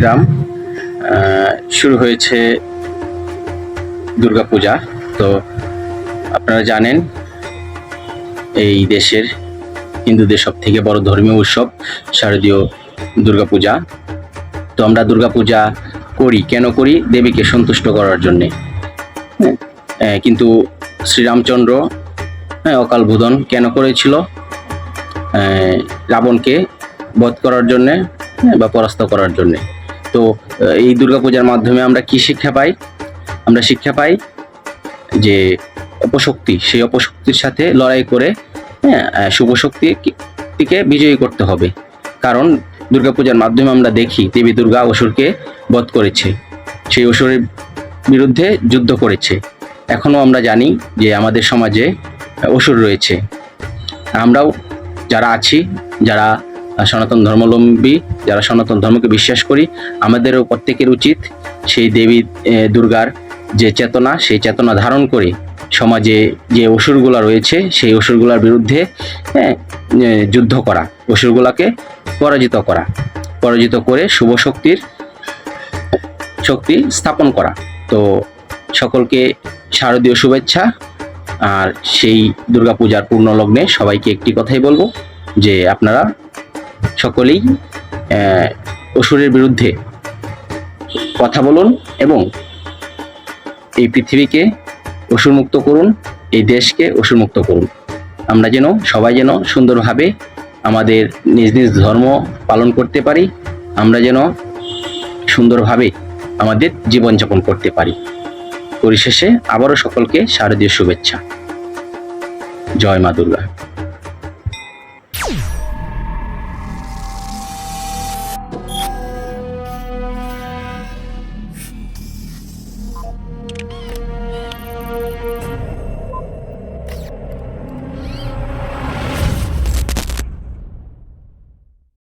রাম শুরু হয়েছে দুর্গাপূজা। তো আপনারা জানেন এই দেশের হিন্দুদের সব থেকে বড় ধর্মীয় উৎসব শারদীয় দুর্গাপূজা। তো আমরা দুর্গাপূজা করি কেন করি? দেবীকে সন্তুষ্ট করার জন্যে। কিন্তু শ্রীরামচন্দ্র অকাল বোধন কেন করেছিল? রাবণকে বধ করার জন্যে বা পরাস্ত করার জন্যে। তো এই দুর্গাপূজার মাধ্যমে আমরা কি শিক্ষা পাই? আমরা শিক্ষা পাই যে অপশক্তি, সেই অপশক্তির সাথে লড়াই করে শুভ শক্তিকে বিজয়ী করতে হবে। কারণ দুর্গাপূজার মাধ্যমে আমরা দেখি দেবী দুর্গা অসুরকে বধ করেছে, সেই অসুরের বিরুদ্ধে যুদ্ধ করেছে। এখনো আমরা জানি যে আমাদের সমাজে অসুর রয়েছে। আমরাও যারা আছি, যারা সনাতন ধর্মাবলম্বী, যারা সনাতন ধর্মকে বিশ্বাস করি, আমাদেরও প্রত্যেকের উচিত সেই দেবী দুর্গার যে চেতনা, সেই চেতনা ধারণ করে সমাজে যে অসুরগুলা রয়েছে সেই অসুরগুলার বিরুদ্ধে যুদ্ধ করা, অসুরগুলাকে পরাজিত করে শুভ শক্তি স্থাপন করা। তো সকলকে শারদীয় শুভেচ্ছা। আর সেই দুর্গাপূজার পূর্ণ লগ্নে সবাইকে একটি কথাই বলবো যে আপনারা সকলেই অসুরের বিরুদ্ধে কথা বলুন এবং এই পৃথিবীকে অসুরমুক্ত করুন, এই দেশকে অসুরমুক্ত করুন। আমরা সবাই যেন সুন্দরভাবে আমাদের নিজ নিজ ধর্ম পালন করতে পারি, আমরা যেন সুন্দরভাবে আমাদের জীবনযাপন করতে পারি। পরিশেষে আবারও সকলকে শারদীয় শুভেচ্ছা। জয় মা দুর্গা।